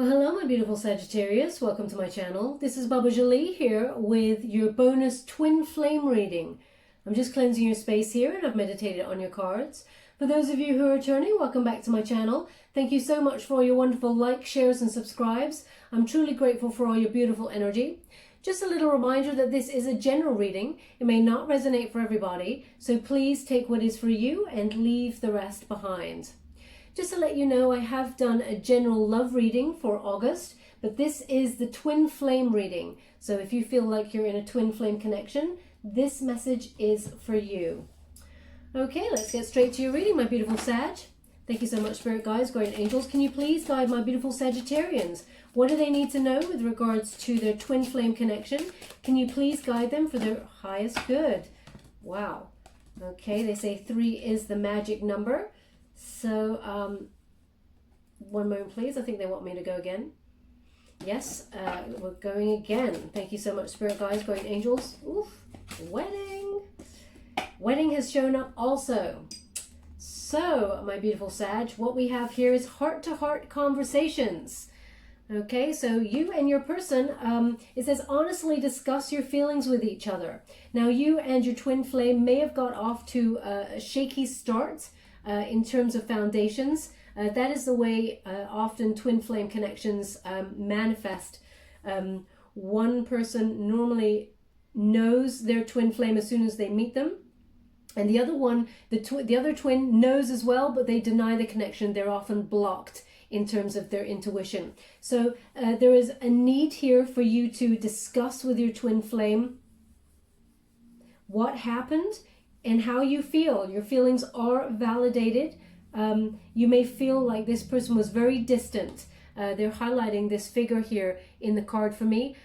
Well, hello, my beautiful Sagittarius. Welcome to my channel. This is Baba Jolie here with your bonus twin flame reading. I'm just cleansing your space here and I've meditated on your cards. For those of you who are returning, welcome back to my channel. Thank you so much for all your wonderful likes, shares and subscribes. I'm truly grateful for all your beautiful energy. Just a little reminder that this is a general reading. It may not resonate for everybody, so please take what is for you and leave the rest behind. Just to let you know, I have done a general love reading for August, but this is the twin flame reading. So if you feel like you're in a twin flame connection, this message is for you. Okay, let's get straight to your reading, my beautiful Sag. Thank you so much, Spirit Guides, Guardian Angels. Can you please guide my beautiful Sagittarians? What do they need to know with regards to their twin flame connection? Can you please guide them for their highest good? Wow. Okay, they say 3 is the magic number. So, one moment please. I think they want me to go again. Yes, we're going again. Thank you so much, Spirit Guides, Guardian Angels. Oof, wedding. Wedding has shown up also. So, my beautiful Sag, what we have here is heart-to-heart conversations. Okay, so you and your person, it says honestly discuss your feelings with each other. Now, you and your twin flame may have got off to a shaky start in terms of foundations. That is the way often twin flame connections manifest. One person normally knows their twin flame as soon as they meet them, and the other one, the other twin knows as well, but they deny the connection. They're often blocked in terms of their intuition. So there is a need here for you to discuss with your twin flame what happened and how you feel. Your feelings are validated. You may feel like this person was very distant. They're highlighting this figure here in the card for me.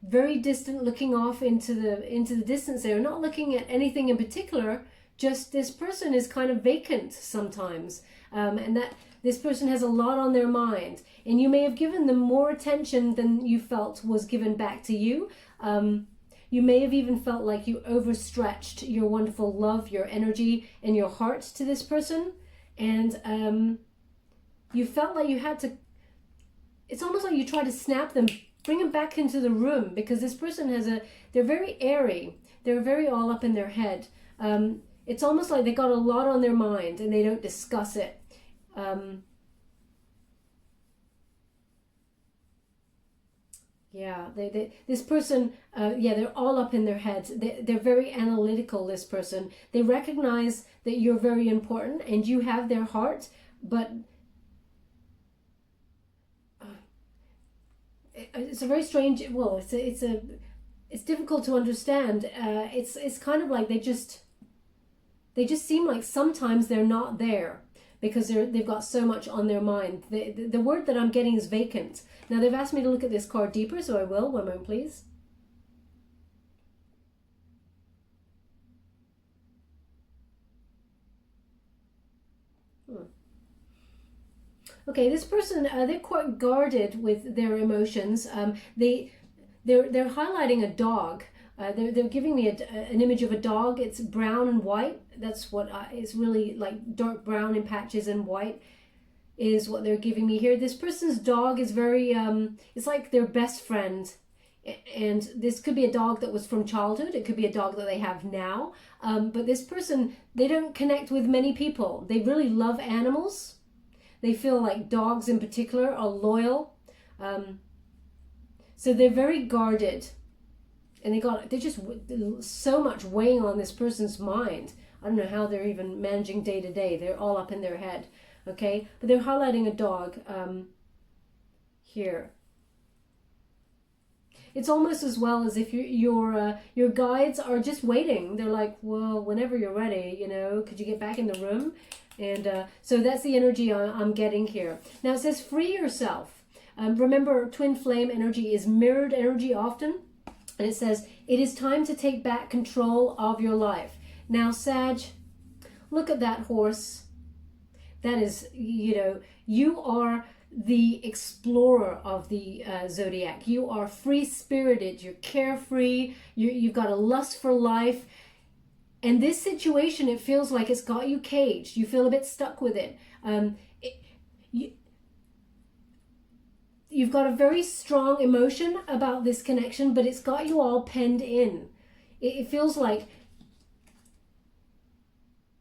Very distant, looking off into the distance there, not looking at anything in particular, just this person is kind of vacant sometimes. And that this person has a lot on their mind. And you may have given them more attention than you felt was given back to you. You may have even felt like you overstretched your wonderful love, your energy, and your heart to this person. And you felt like you had to, it's almost like you tried to snap them, bring them back into the room, because this person they're very airy. They're very all up in their head. It's almost like they got a lot on their mind and they don't discuss it. Yeah, this person, they're all up in their heads. They're very analytical, this person. They recognize that you're very important and you have their heart, but it's a very strange, well, it's difficult to understand. It's kind of like they just seem like sometimes they're not there, because they've got so much on their mind. The word that I'm getting is vacant. Now, they've asked me to look at this card deeper, so I will. One moment, please. Okay, this person, they're quite guarded with their emotions. They're highlighting a dog. They're giving me an image of a dog. It's brown and white. That's what it's really like, dark brown in patches and white is what they're giving me here. This person's dog is very, it's like their best friend. And this could be a dog that was from childhood. It could be a dog that they have now. But this person, they don't connect with many people. They really love animals. They feel like dogs in particular are loyal. So they're very guarded. And they're just so much weighing on this person's mind. I don't know how they're even managing day to day. They're all up in their head, okay? But they're highlighting a dog here. It's almost as well as if your guides are just waiting. They're like, well, whenever you're ready, could you get back in the room? And so that's the energy I'm getting here. Now it says free yourself. Remember, twin flame energy is mirrored energy often. And it says, it is time to take back control of your life. Now, Sag, look at that horse. That is, you are the explorer of the Zodiac. You are free-spirited. You're carefree. You've got a lust for life. And this situation, it feels like it's got you caged. You feel a bit stuck with it. you've got a very strong emotion about this connection, but it's got you all penned in. It feels like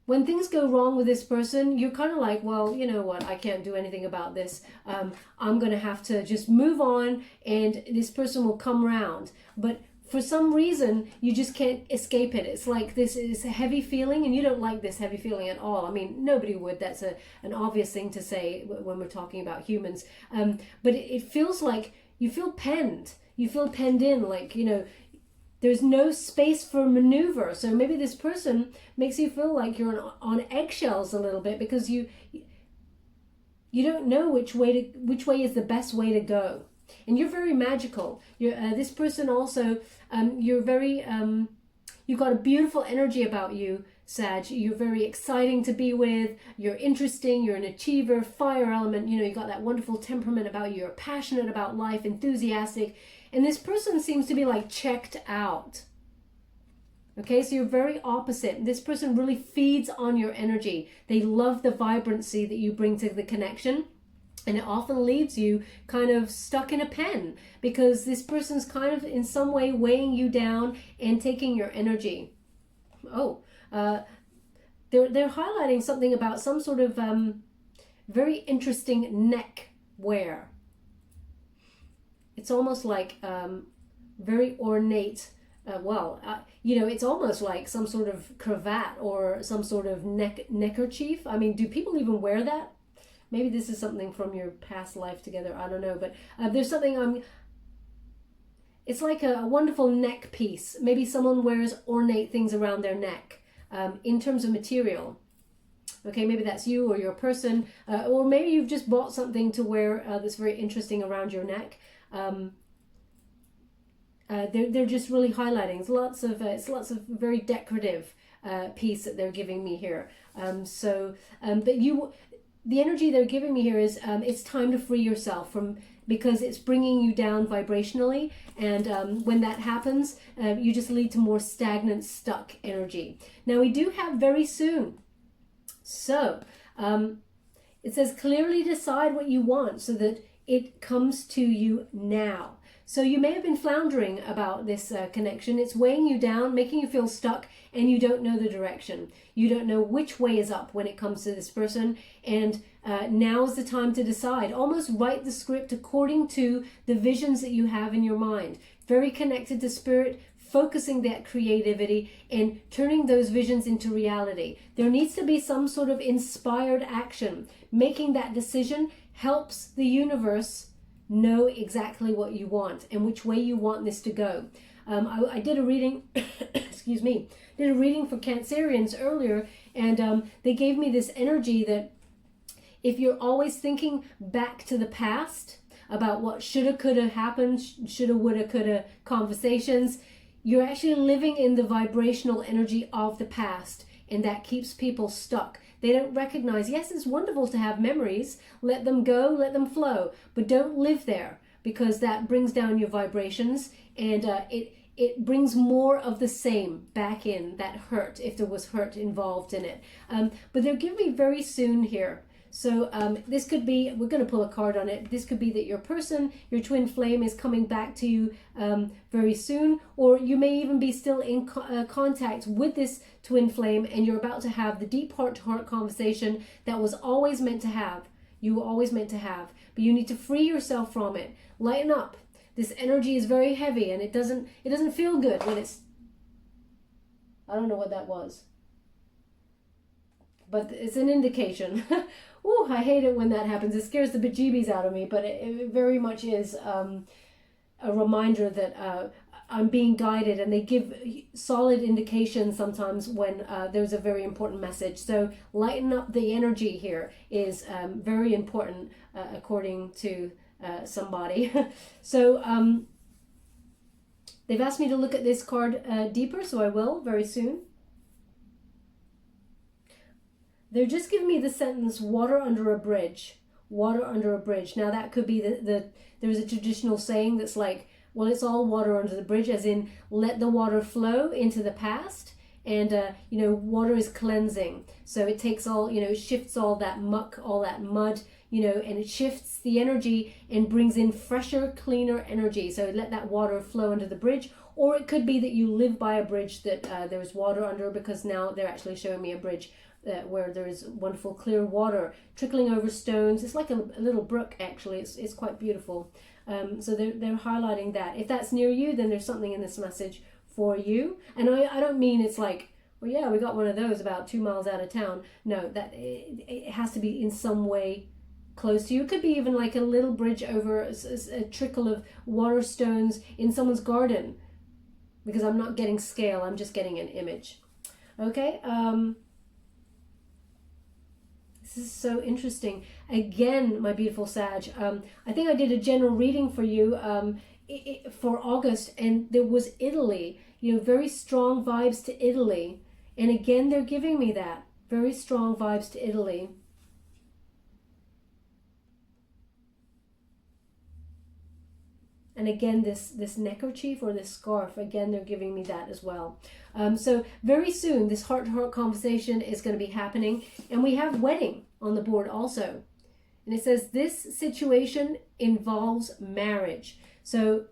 when things go wrong with this person, you're kind of like, well, you know what, I can't do anything about this. I'm going to have to just move on and this person will come around. But for some reason, you just can't escape it. It's like this is a heavy feeling and you don't like this heavy feeling at all. I mean, nobody would. That's an obvious thing to say when we're talking about humans. But it feels like you feel penned. You feel penned in, like, you know, there's no space for maneuver. So maybe this person makes you feel like you're on eggshells a little bit because you don't know which way is the best way to go. And you're very magical. You're this person also. You're very. You've got a beautiful energy about you, Sag. You're very exciting to be with. You're interesting. You're an achiever. Fire element. You know, you got that wonderful temperament about you. You're passionate about life, enthusiastic. And this person seems to be like checked out. Okay, so you're very opposite. This person really feeds on your energy. They love the vibrancy that you bring to the connection. And it often leaves you kind of stuck in a pen because this person's kind of in some way weighing you down and taking your energy. Oh, they're highlighting something about some sort of very interesting neck wear. It's almost like very ornate. You know, it's almost like some sort of cravat or some sort of neckerchief. I mean, do people even wear that? Maybe this is something from your past life together. I don't know. But there's something it's like a wonderful neck piece. Maybe someone wears ornate things around their neck in terms of material. Okay, maybe that's you or your person. Or maybe you've just bought something to wear that's very interesting around your neck. They're just really highlighting. It's lots of very decorative piece that they're giving me here. But the energy they're giving me here is it's time to free yourself from, because it's bringing you down vibrationally, and when that happens, you just lead to more stagnant, stuck energy. Now we do have very soon. So it says clearly decide what you want so that it comes to you now. So you may have been floundering about this connection. It's weighing you down, making you feel stuck, and you don't know the direction. You don't know which way is up when it comes to this person. And now is the time to decide. Almost write the script according to the visions that you have in your mind. Very connected to spirit, focusing that creativity and turning those visions into reality. There needs to be some sort of inspired action. Making that decision helps the universe know exactly what you want and which way you want this to go. I did a reading, excuse me, did a reading for Cancerians earlier, and they gave me this energy that if you're always thinking back to the past about what shoulda, coulda happened, shoulda, woulda, coulda conversations, you're actually living in the vibrational energy of the past, and that keeps people stuck. They don't recognize, yes, it's wonderful to have memories. Let them go, let them flow. But don't live there, because that brings down your vibrations, and it brings more of the same back in, that hurt, if there was hurt involved in it. But they're giving me very soon here. So this could be, we're going to pull a card on it. This could be that your person, your twin flame, is coming back to you very soon, or you may even be still in contact with this twin flame, and you're about to have the deep heart-to-heart conversation that was always meant to have. You were always meant to have, but you need to free yourself from it. Lighten up. This energy is very heavy, and it doesn't feel good when it's. I don't know what that was, but it's an indication. Ooh, I hate it when that happens. It scares the bejeebies out of me, but it very much is a reminder that I'm being guided, and they give solid indications sometimes when there's a very important message. So lighten up the energy here is very important according to somebody. So they've asked me to look at this card deeper, so I will very soon. They're just giving me the sentence, water under a bridge. Water under a bridge. Now that could be there's a traditional saying that's like, well, it's all water under the bridge, as in let the water flow into the past. And, water is cleansing. So it takes all, shifts all that muck, all that mud, and it shifts the energy and brings in fresher, cleaner energy. So let that water flow under the bridge. Or it could be that you live by a bridge that there's water under, because now they're actually showing me a bridge where there is wonderful clear water trickling over stones. It's like a little brook, actually. It's quite beautiful. So they're highlighting that. If that's near you, then there's something in this message for you. And I don't mean it's like, well, yeah, we got one of those about 2 miles out of town. No, that it has to be in some way close to you. It could be even like a little bridge over a trickle of water stones in someone's garden, because I'm not getting scale, I'm just getting an image. Okay, this is so interesting. Again, my beautiful Sag, I think I did a general reading for you for August, and there was Italy, very strong vibes to Italy. And again, they're giving me that, very strong vibes to Italy. And again, this neckerchief or this scarf, again, they're giving me that as well. So very soon, this heart-to-heart conversation is going to be happening. And we have wedding on the board also. And it says this situation involves marriage. So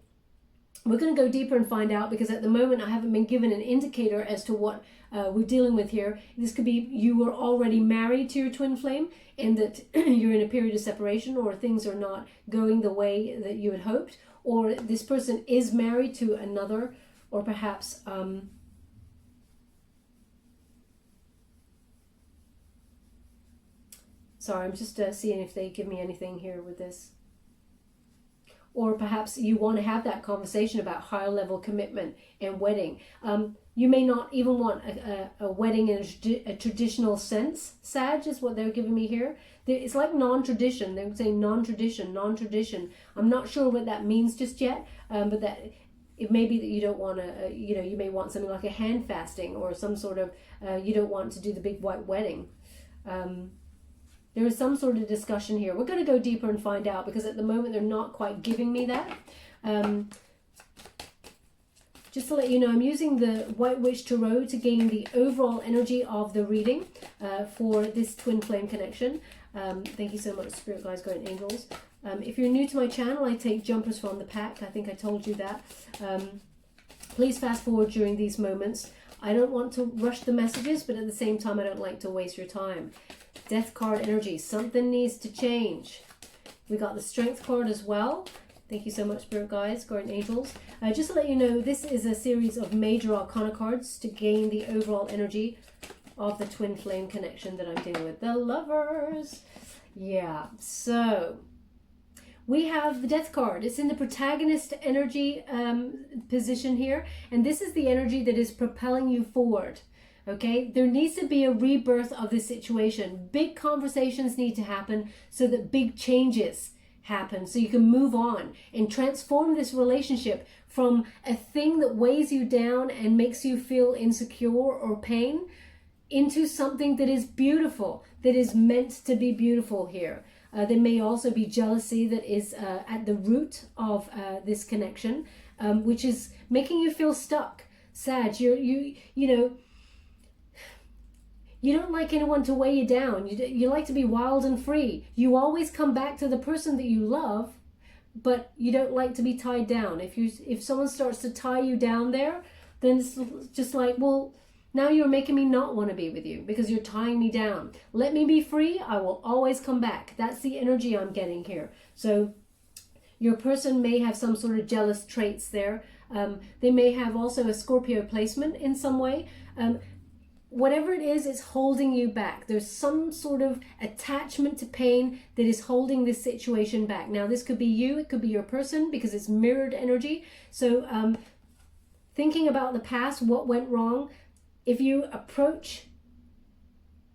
we're going to go deeper and find out, because at the moment I haven't been given an indicator as to what we're dealing with here. This could be you were already married to your twin flame, and that you're in a period of separation, or things are not going the way that you had hoped, or this person is married to another, or perhaps sorry, I'm just seeing if they give me anything here with this. Or perhaps you want to have that conversation about higher level commitment and wedding. You may not even want a wedding in a traditional sense. Sag is what they're giving me here. It's like non-tradition. They're saying non-tradition, non-tradition. I'm not sure what that means just yet, but that it may be that you don't want to, you may want something like a hand fasting, or some sort of, you don't want to do the big white wedding. There is some sort of discussion here. We're going to go deeper and find out, because at the moment they're not quite giving me that. Just to let you know, I'm using the White Witch Tarot to gain the overall energy of the reading for this twin flame connection. Thank you so much, Spirit Guides, Guardian Angels. If you're new to my channel, I take jumpers from the pack. I think I told you that. Please fast forward during these moments. I don't want to rush the messages, but at the same time, I don't like to waste your time. Death card energy. Something needs to change. We got the Strength card as well. Thank you so much, Spirit Guides, Guardian Angels. Just to let you know, this is a series of major arcana cards to gain the overall energy of the twin flame connection that I'm dealing with. The Lovers. Yeah, so we have the Death card. It's in the protagonist energy position here. And this is the energy that is propelling you forward. Okay, there needs to be a rebirth of this situation. Big conversations need to happen so that big changes happen, so you can move on and transform this relationship from a thing that weighs you down and makes you feel insecure or pain into something that is beautiful, that is meant to be beautiful here. There may also be jealousy that is at the root of this connection, which is making you feel stuck. Sag, you know, you don't like anyone to weigh you down. You like to be wild and free. You always come back to the person that you love, but you don't like to be tied down. If someone starts to tie you down there, then it's just like, well, now you're making me not want to be with you because you're tying me down. Let me be free. I will always come back. That's the energy I'm getting here. So your person may have some sort of jealous traits there. They may have also a Scorpio placement in some way. Whatever it is, it's holding you back. There's some sort of attachment to pain that is holding this situation back. Now, this could be you, it could be your person, because it's mirrored energy. So thinking about the past, what went wrong, if you approach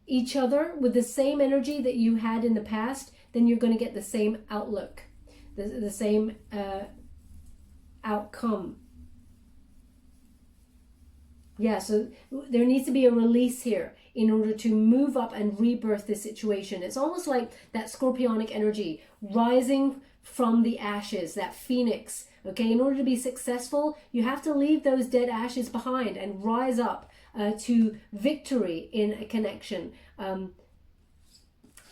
each other with the same energy that you had in the past, then you're going to get the same outlook, the same outcome. Yeah, so there needs to be a release here in order to move up and rebirth this situation. It's almost like that scorpionic energy rising from the ashes, that phoenix. Okay, in order to be successful, you have to leave those dead ashes behind and rise up to victory in a connection.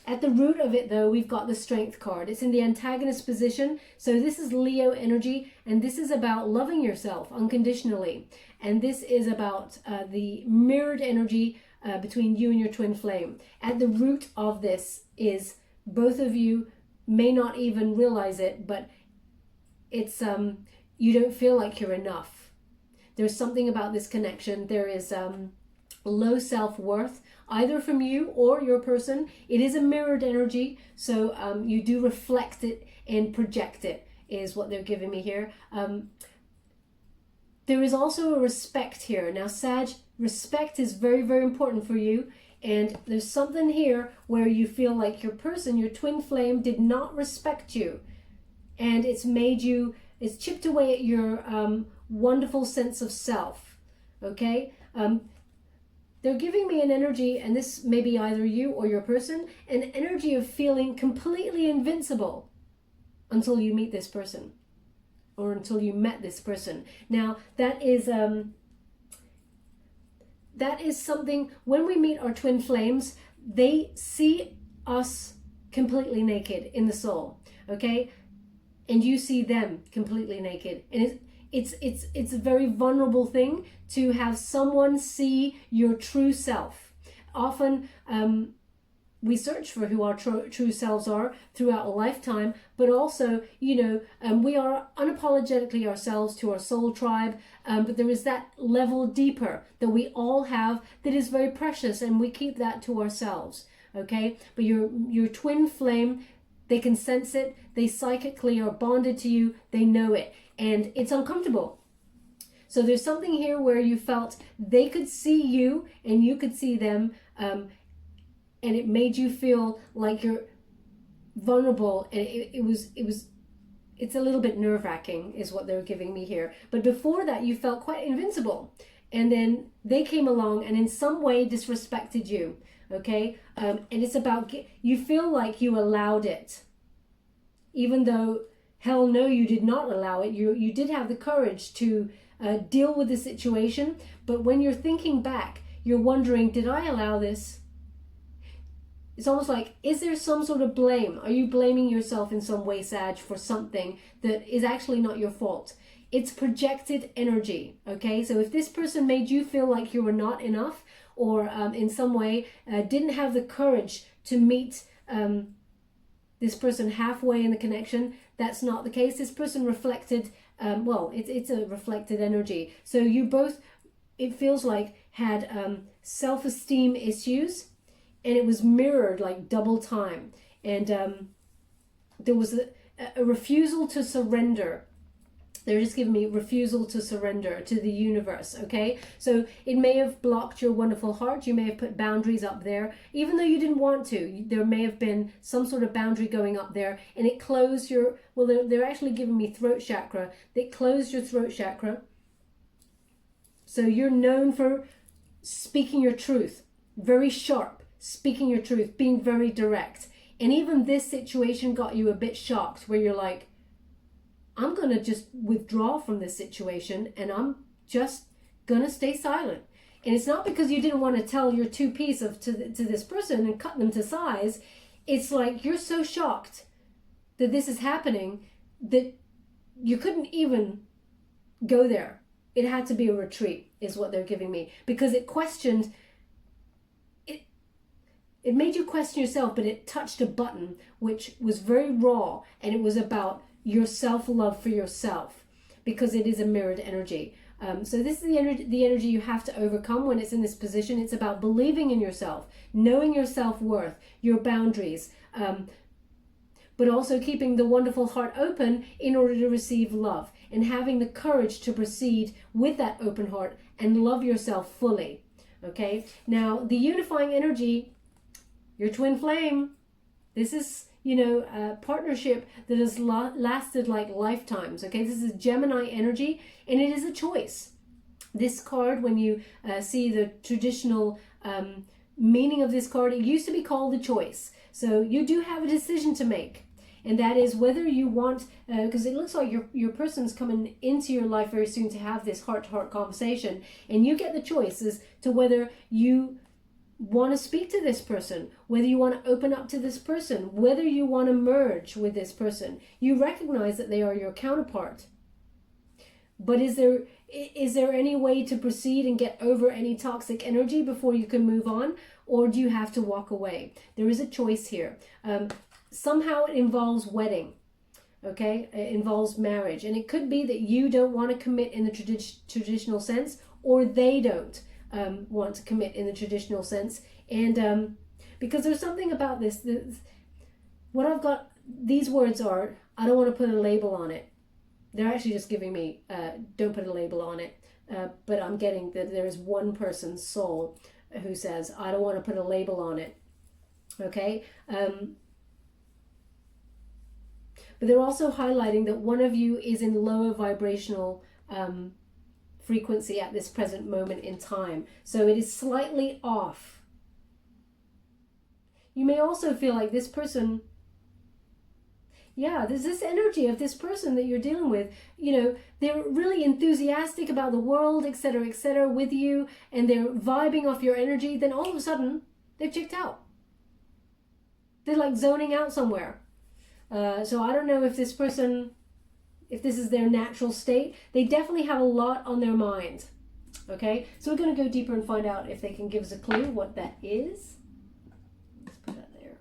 At the root of it, though, we've got the Strength card. It's in the antagonist position. So this is Leo energy, and this is about loving yourself unconditionally. And this is about the mirrored energy between you and your twin flame. At the root of this is both of you may not even realize it, but it's you don't feel like you're enough. There's something about this connection. There is low self-worth, either from you or your person. It is a mirrored energy, so you do reflect it and project it, is what they're giving me here. There is also a respect here. Now, Sag, respect is very, very important for you. And there's something here where you feel like your person, your twin flame, did not respect you. And it's made you, it's chipped away at your wonderful sense of self. Okay? They're giving me an energy, and this may be either you or your person, an energy of feeling completely invincible until you meet this person. Or until you met this person. Now, that is something, when we meet our twin flames, they see us completely naked in the soul, okay? And you see them completely naked. And it's a very vulnerable thing to have someone see your true self. Often, we search for who our true selves are throughout a lifetime, but also, you know, we are unapologetically ourselves to our soul tribe, but there is that level deeper that we all have that is very precious, and we keep that to ourselves, okay? But your twin flame, they can sense it, they psychically are bonded to you, they know it, and it's uncomfortable. So there's something here where you felt they could see you and you could see them, and it made you feel like you're vulnerable, and it's a little bit nerve-wracking is what they're giving me here. But before that, you felt quite invincible, and then they came along and in some way disrespected you, okay? And it's about, you feel like you allowed it, even though hell no, you did not allow it. You did have the courage to deal with the situation, but when you're thinking back, you're wondering, did I allow this? It's almost like, is there some sort of blame? Are you blaming yourself in some way, Sag, for something that is actually not your fault? It's projected energy, okay? So if this person made you feel like you were not enough, or in some way didn't have the courage to meet this person halfway in the connection, that's not the case. This person reflected, it's a reflected energy. So you both, it feels like, had self-esteem issues, and it was mirrored like double time. And there was a refusal to surrender. They're just giving me refusal to surrender to the universe, okay? So it may have blocked your wonderful heart. You may have put boundaries up there, even though you didn't want to. There may have been some sort of boundary going up there, and it closed your, well, they're actually giving me throat chakra. They closed your throat chakra. So you're known for speaking your truth, very sharp. Speaking your truth, being very direct. And even this situation got you a bit shocked, where you're like, I'm going to just withdraw from this situation, and I'm just going to stay silent. And it's not because you didn't want to tell your two piece to this person and cut them to size. It's like you're so shocked that this is happening that you couldn't even go there. It had to be a retreat, is what they're giving me, because it questioned. It made you question yourself, but it touched a button which was very raw, and it was about your self-love for yourself, because it is a mirrored energy. So this is the energy you have to overcome when it's in this position. It's about believing in yourself, knowing your self-worth, your boundaries, but also keeping the wonderful heart open in order to receive love, and having the courage to proceed with that open heart and love yourself fully. Okay? Now, the unifying energy, your twin flame, this is, a partnership that has lasted like lifetimes, okay? This is Gemini energy, and it is a choice. This card, when you see the traditional meaning of this card, it used to be called the choice. So you do have a decision to make, and that is whether you want, because it looks like your person's coming into your life very soon to have this heart-to-heart conversation, and you get the choice as to whether you want to speak to this person, whether you want to open up to this person, whether you want to merge with this person. You recognize that they are your counterpart. But is there any way to proceed and get over any toxic energy before you can move on? Or do you have to walk away? There is a choice here. Somehow it involves wedding. Okay, it involves marriage. And it could be that you don't want to commit in the traditional sense, or they don't want to commit in the traditional sense. And because there's something about this, what I've got, these words are, I don't want to put a label on it. They're actually just giving me, don't put a label on it. But I'm getting that there is one person's soul who says, I don't want to put a label on it. Okay? But they're also highlighting that one of you is in lower vibrational frequency at this present moment in time. So it is slightly off. You may also feel like this person, yeah, there's this energy of this person that you're dealing with. You know, they're really enthusiastic about the world, etc., with you, and they're vibing off your energy. Then all of a sudden, they've checked out. They're like zoning out somewhere. So I don't know if this person, if this is their natural state. They definitely have a lot on their mind. Okay, so we're going to go deeper and find out if they can give us a clue what that is. Let's put that there.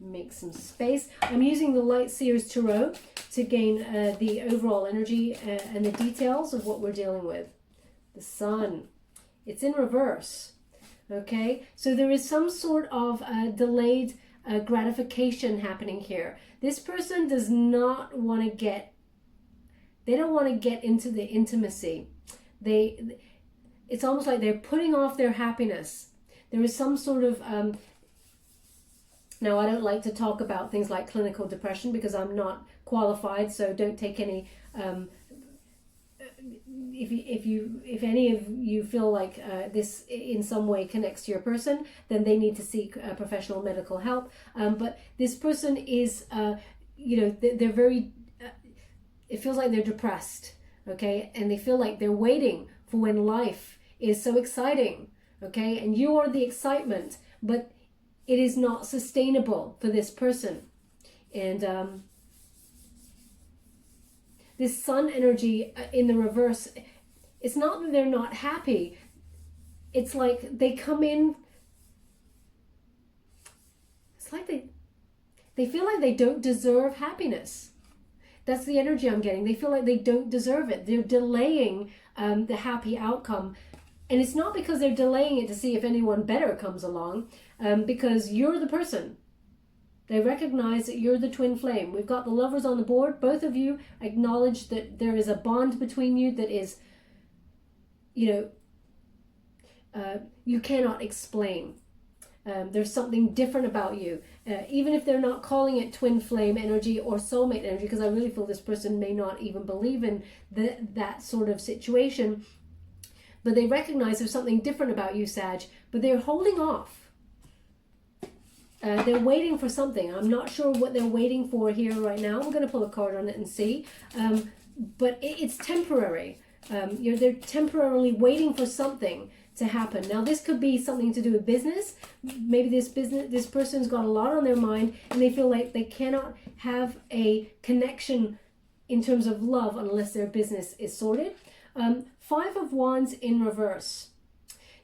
Make some space. I'm using the Light Seers Tarot to gain the overall energy and the details of what we're dealing with. The Sun. It's in reverse. Okay, so there is some sort of delayed gratification happening here. This person does not want to get, they don't want to get into the intimacy. It's almost like they're putting off their happiness. There is some sort of, now I don't like to talk about things like clinical depression because I'm not qualified, so don't take any, if any of you feel like this in some way connects to your person, then they need to seek professional medical help. But this person is, you know, they're very, it feels like they're depressed, okay? And they feel like they're waiting for when life is so exciting, okay? And you are the excitement, but it is not sustainable for this person. And this Sun energy in the reverse, it's not that they're not happy. It's like they come in, it's like they feel like they don't deserve happiness. That's the energy I'm getting. They feel like they don't deserve it. They're delaying the happy outcome. And it's not because they're delaying it to see if anyone better comes along, because you're the person. They recognize that you're the twin flame. We've got the Lovers on the board. Both of you acknowledge that there is a bond between you that is, you know, you cannot explain. There's something different about you. Even if they're not calling it twin flame energy or soulmate energy, because I really feel this person may not even believe in that sort of situation. But they recognize there's something different about you, Sag, but they're holding off. They're waiting for something. I'm not sure what they're waiting for here right now. I'm going to pull a card on it and see. But it's temporary. They're temporarily waiting for something to happen. Now, this could be something to do with business. Maybe this person's got a lot on their mind and they feel like they cannot have a connection in terms of love unless their business is sorted. Five of Wands in reverse.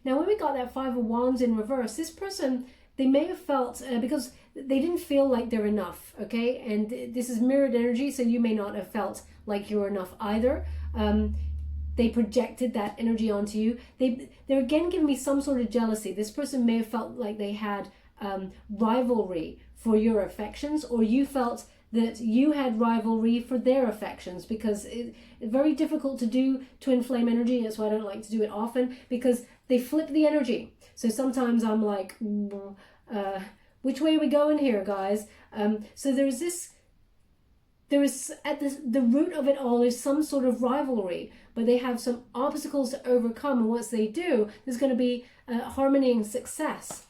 Now, when we got that Five of Wands in reverse, this person, they may have felt, because they didn't feel like they're enough, okay? And this is mirrored energy, so you may not have felt like you're enough either. They projected that energy onto you. They're again giving me some sort of jealousy. This person may have felt like they had rivalry for your affections, or you felt that you had rivalry for their affections, because it's very difficult to do twin flame energy. That's why I don't like to do it often, because they flip the energy. So sometimes I'm like, which way are we going here, guys? So there is at the root of it all is some sort of rivalry, but they have some obstacles to overcome. And once they do, there's going to be harmony and success.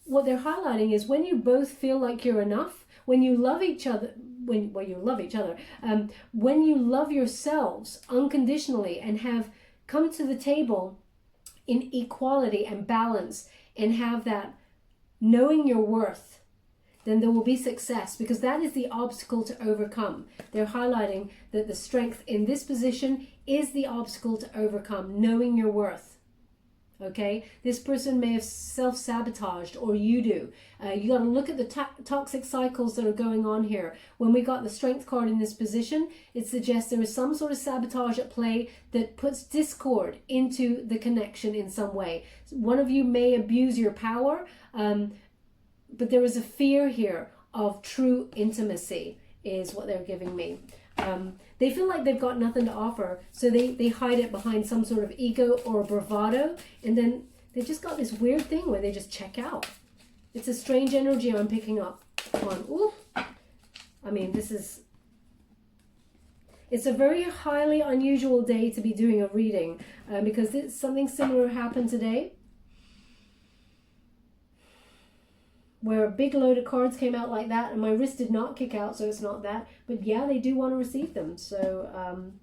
What they're highlighting is when you both feel like you're enough, when you love each other, when you love yourselves unconditionally and have come to the table in equality and balance and have that knowing your worth, then there will be success, because that is the obstacle to overcome. They're highlighting that the strength in this position is the obstacle to overcome, knowing your worth. Okay, this person may have self-sabotaged, or you do. You got to look at the toxic cycles that are going on here. When we got the Strength card in this position, it suggests there is some sort of sabotage at play that puts discord into the connection in some way. One of you may abuse your power, but there is a fear here of true intimacy, is what they're giving me. They feel like they've got nothing to offer, so they hide it behind some sort of ego or bravado, and then they just got this weird thing where they just check out. It's a strange energy I'm picking up on. Ooh. I mean, it's a very highly unusual day to be doing a reading, because something similar happened today, where a big load of cards came out like that, and my wrist did not kick out, so it's not that. But yeah, they do want to receive them. So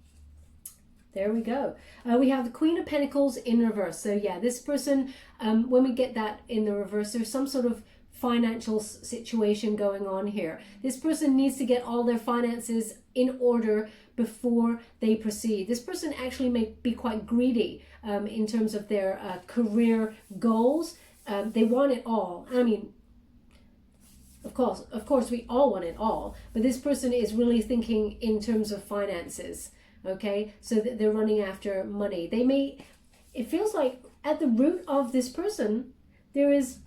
there we go. We have the Queen of Pentacles in reverse. So yeah, this person, when we get that in the reverse, there's some sort of financial situation going on here. This person needs to get all their finances in order before they proceed. This person actually may be quite greedy in terms of their career goals. They want it all. I mean, Of course, we all want it all, but this person is really thinking in terms of finances, okay? So that they're running after money. It feels like at the root of this person, it's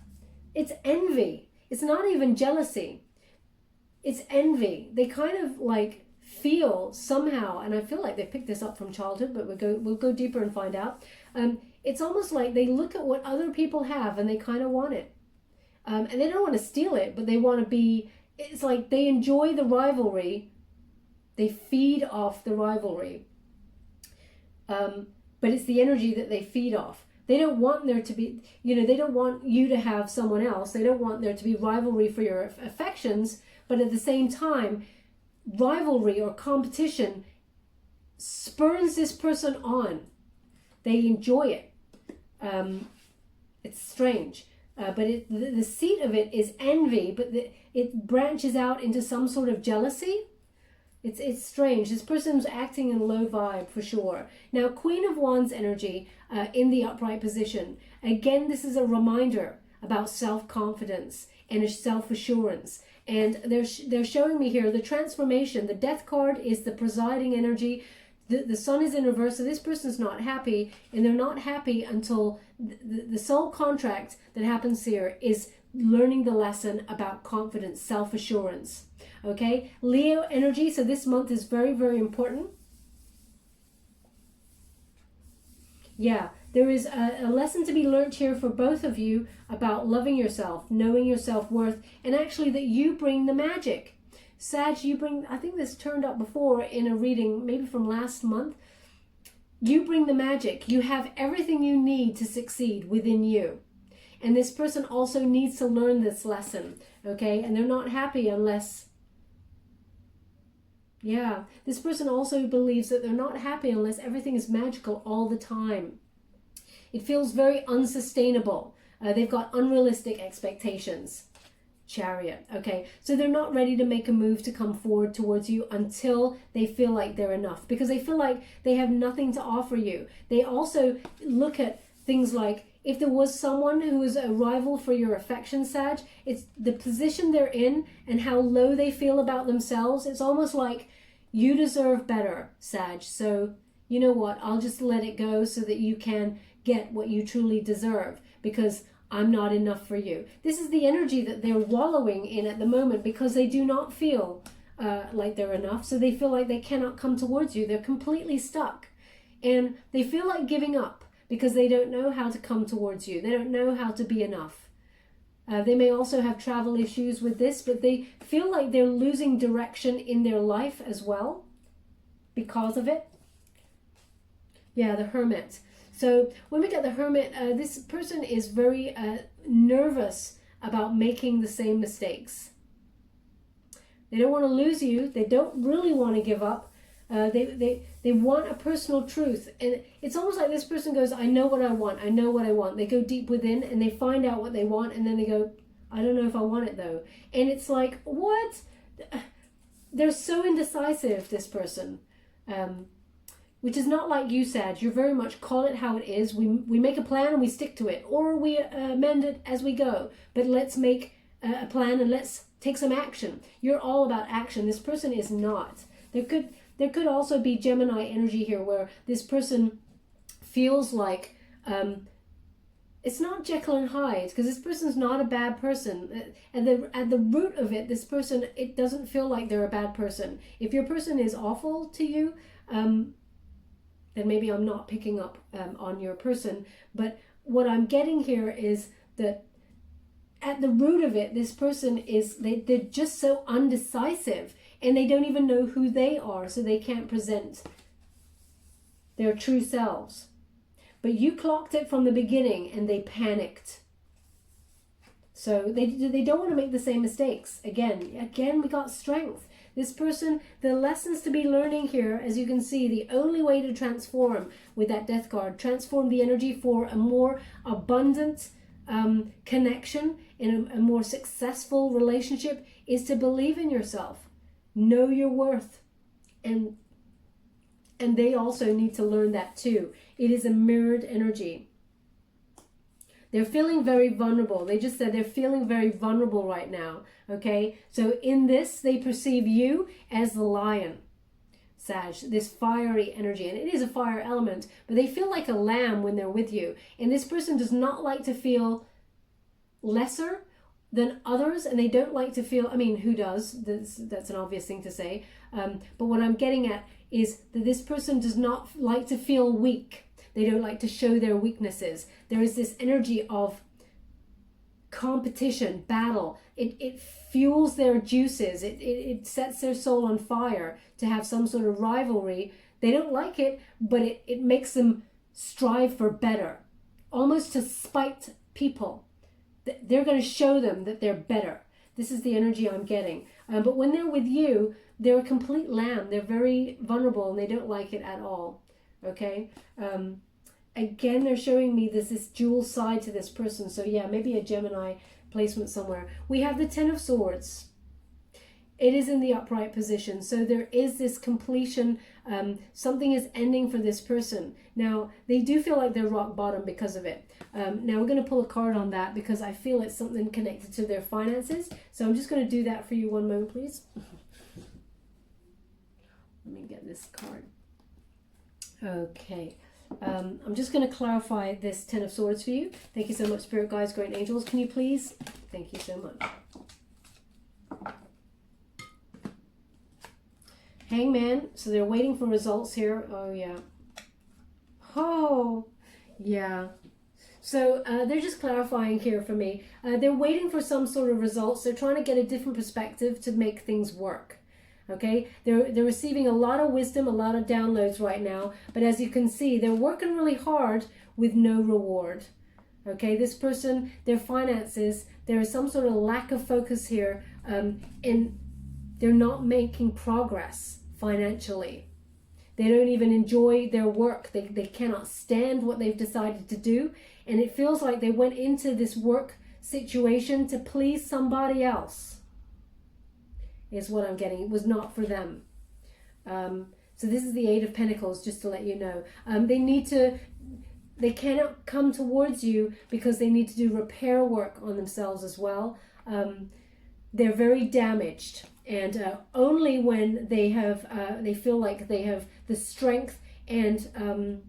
envy. It's not even jealousy. It's envy. They kind of like feel somehow, and I feel like they picked this up from childhood, but we'll go deeper and find out. It's almost like they look at what other people have and they kind of want it. And they don't want to steal it, but they want to be, it's like they enjoy the rivalry. They feed off the rivalry. But it's the energy that they feed off. They don't want there to be, they don't want you to have someone else. They don't want there to be rivalry for your affections. But at the same time, rivalry or competition spurs this person on. They enjoy it. It's strange. But the seat of it is envy, but it branches out into some sort of jealousy. It's strange. This person's acting in low vibe for sure. Now, Queen of Wands energy in the upright position. Again, this is a reminder about self-confidence and self-assurance. And they're showing me here the transformation. The Death card is the presiding energy. The sun is in reverse, so this person's not happy, and they're not happy until the soul contract that happens here is learning the lesson about confidence, self-assurance. Okay, Leo energy, so this month is very, very important. Yeah, there is a lesson to be learned here for both of you about loving yourself, knowing your self-worth, and actually that you bring the magic. Sag, you bring, I think this turned up before in a reading, maybe from last month. You bring the magic. You have everything you need to succeed within you. And this person also needs to learn this lesson, okay? And they're not happy unless, yeah, this person also believes that they're not happy unless everything is magical all the time. It feels very unsustainable. They've got unrealistic expectations. Chariot. Okay, so they're not ready to make a move to come forward towards you until they feel like they're enough, because they feel like they have nothing to offer you. They also look at things like, if there was someone who was a rival for your affection, Sag, it's the position they're in and how low they feel about themselves. It's almost like you deserve better, Sag. So you know what? I'll just let it go so that you can get what you truly deserve, because I'm not enough for you. This is the energy that they're wallowing in at the moment, because they do not feel like they're enough. So they feel like they cannot come towards you. They're completely stuck. And they feel like giving up because they don't know how to come towards you. They don't know how to be enough. They may also have travel issues with this, but they feel like they're losing direction in their life as well because of it. Yeah, the Hermit. So when we get the Hermit, this person is very nervous about making the same mistakes. They don't want to lose you. They don't really want to give up, They want a personal truth, and it's almost like this person goes, I know what I want, I know what I want. They go deep within and they find out what they want, and then they go, I don't know if I want it though. And it's like, what? They're so indecisive, this person, which is not like you, Sag. You're very much call it how it is. We make a plan and we stick to it, or we amend it as we go. But let's make a plan and let's take some action. You're all about action. This person is not. There could also be Gemini energy here, where this person feels like it's not Jekyll and Hyde, because this person's not a bad person. At the root of it, this person, it doesn't feel like they're a bad person. If your person is awful to you, then maybe I'm not picking up on your person. But what I'm getting here is that at the root of it, this person is, they're just so undecisive, and they don't even know who they are, so they can't present their true selves. But you clocked it from the beginning, and they panicked. So they don't want to make the same mistakes. Again, we got strength. This person, the lessons to be learning here, as you can see, the only way to transform with that death card, transform the energy for a more abundant connection in a more successful relationship, is to believe in yourself, know your worth, and they also need to learn that too. It is a mirrored energy. They're feeling very vulnerable. They just said they're feeling very vulnerable right now. Okay, so in this, they perceive you as the lion, Sag, this fiery energy, and it is a fire element, but they feel like a lamb when they're with you. And this person does not like to feel lesser than others, and they don't like to feel, I mean, who does? That's an obvious thing to say. But what I'm getting at is that this person does not like to feel weak. They don't like to show their weaknesses. There is this energy of competition, battle. It fuels their juices. It sets their soul on fire to have some sort of rivalry. They don't like it, but it makes them strive for better, almost to spite people. They're going to show them that they're better. This is the energy I'm getting. But when they're with you, they're a complete lamb. They're very vulnerable, and they don't like it at all. Okay? Again, they're showing me this dual side to this person. So yeah, maybe a Gemini placement somewhere. We have the Ten of Swords. It is in the upright position. So there is this completion. Something is ending for this person. Now, they do feel like they're rock bottom because of it. Now, we're going to pull a card on that because I feel it's something connected to their finances. So I'm just going to do that for you. One moment, please. Let me get this card. Okay. I'm just going to clarify this Ten of Swords for you. Thank you so much, Spirit Guides, Great Angels. Can you please? Thank you so much. Hangman. So they're waiting for results here. Oh, yeah. Oh, yeah. So they're just clarifying here for me. They're waiting for some sort of results. They're trying to get a different perspective to make things work. Okay, they're receiving a lot of wisdom, a lot of downloads right now. But as you can see, they're working really hard with no reward. Okay, this person, their finances, there is some sort of lack of focus here, and they're not making progress financially. They don't even enjoy their work. They cannot stand what they've decided to do. And it feels like they went into this work situation to please somebody else. Is what I'm getting. It was not for them. So this is the Eight of Pentacles, just to let you know. They cannot come towards you because they need to do repair work on themselves as well. They're very damaged, and only when they feel like they have the strength and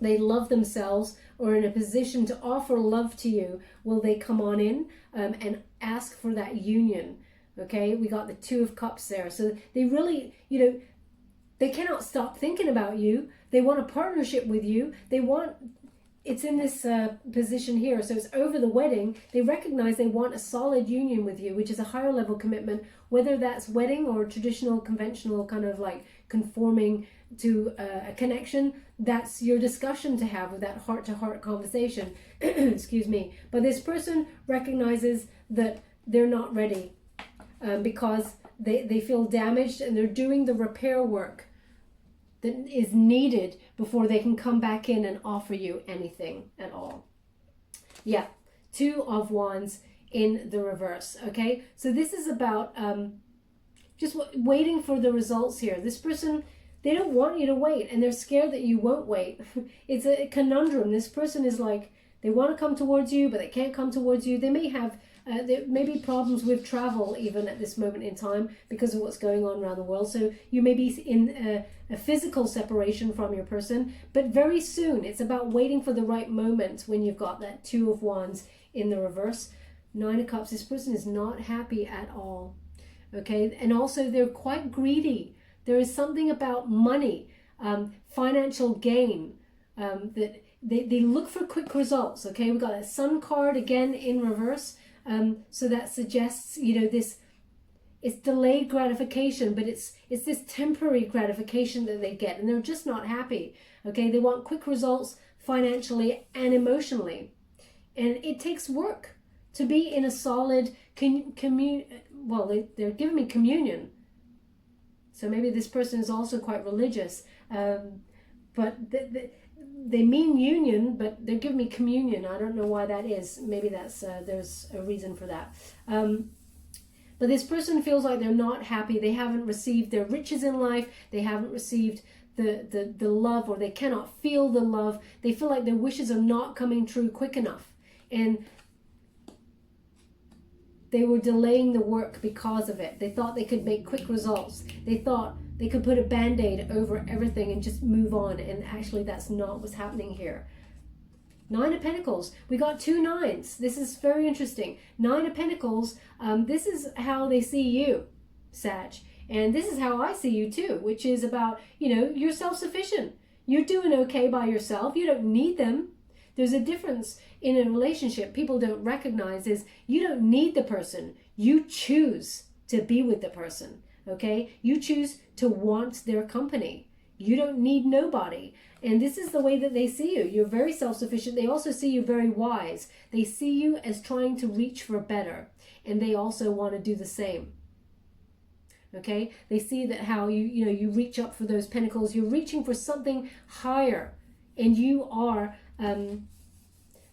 they love themselves or in a position to offer love to you will they come on in and ask for that union. Okay, we got the Two of Cups there. So they really, they cannot stop thinking about you. They want a partnership with you. It's in this position here. So it's over the wedding. They recognize they want a solid union with you, which is a higher level commitment, whether that's wedding or traditional, conventional, kind of like conforming to a connection. That's your discussion to have with that heart-to-heart conversation. Excuse me. But this person recognizes that they're not ready. Because they feel damaged, and they're doing the repair work that is needed before they can come back in and offer you anything at all. Yeah, Two of Wands in the reverse. Okay, so this is about just waiting for the results here. This person, they don't want you to wait, and they're scared that you won't wait. It's a conundrum. This person is like, they want to come towards you, but they can't come towards you. They may have there may be problems with travel even at this moment in time because of what's going on around the world. So you may be in a physical separation from your person, but very soon. It's about waiting for the right moment when you've got that Two of Wands in the reverse. Nine of Cups, this person is not happy at all. Okay, and also they're quite greedy. There is something about money, financial gain, that they look for quick results. Okay, we've got that Sun card again in reverse. So that suggests, you know, this, it's delayed gratification, but it's this temporary gratification that they get, and they're just not happy. Okay, they want quick results financially and emotionally, and it takes work to be in a solid they're giving me communion, so maybe this person is also quite religious, but they mean union, but they're giving me communion. I don't know why that is. Maybe that's there's a reason for that. But this person feels like they're not happy. They haven't received their riches in life. They haven't received the love, or they cannot feel the love. They feel like their wishes are not coming true quick enough. And they were delaying the work because of it. They thought they could make quick results. They thought they could put a band-aid over everything and just move on. And actually, that's not what's happening here. Nine of Pentacles. We got two nines. This is very interesting. Nine of Pentacles. This is how they see you, Sag. And this is how I see you too, which is about, you know, you're self-sufficient. You're doing okay by yourself. You don't need them. There's a difference in a relationship people don't recognize is you don't need the person. You choose to be with the person, okay? You choose to want their company. You don't need nobody. And this is the way that they see you. You're very self-sufficient. They also see you very wise. They see you as trying to reach for better. And they also want to do the same. Okay? They see that how you reach up for those pentacles. You're reaching for something higher. And you are...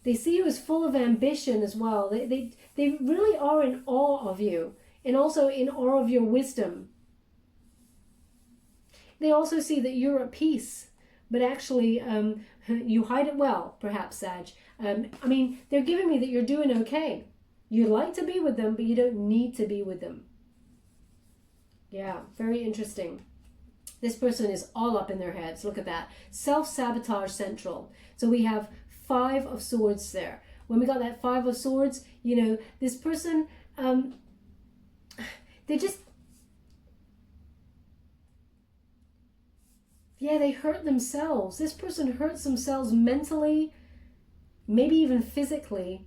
they see you as full of ambition as well. They really are in awe of you, and also in awe of your wisdom. They also see that you're at peace, but actually you hide it well, perhaps, Sag. I mean, they're giving me that you're doing okay. You'd like to be with them, but you don't need to be with them. Yeah, very interesting. This person is all up in their heads. Look at that. Self-sabotage central. So we have Five of Swords there. When we got that Five of Swords, you know, this person, they just, yeah, they hurt themselves. This person hurts themselves mentally, maybe even physically.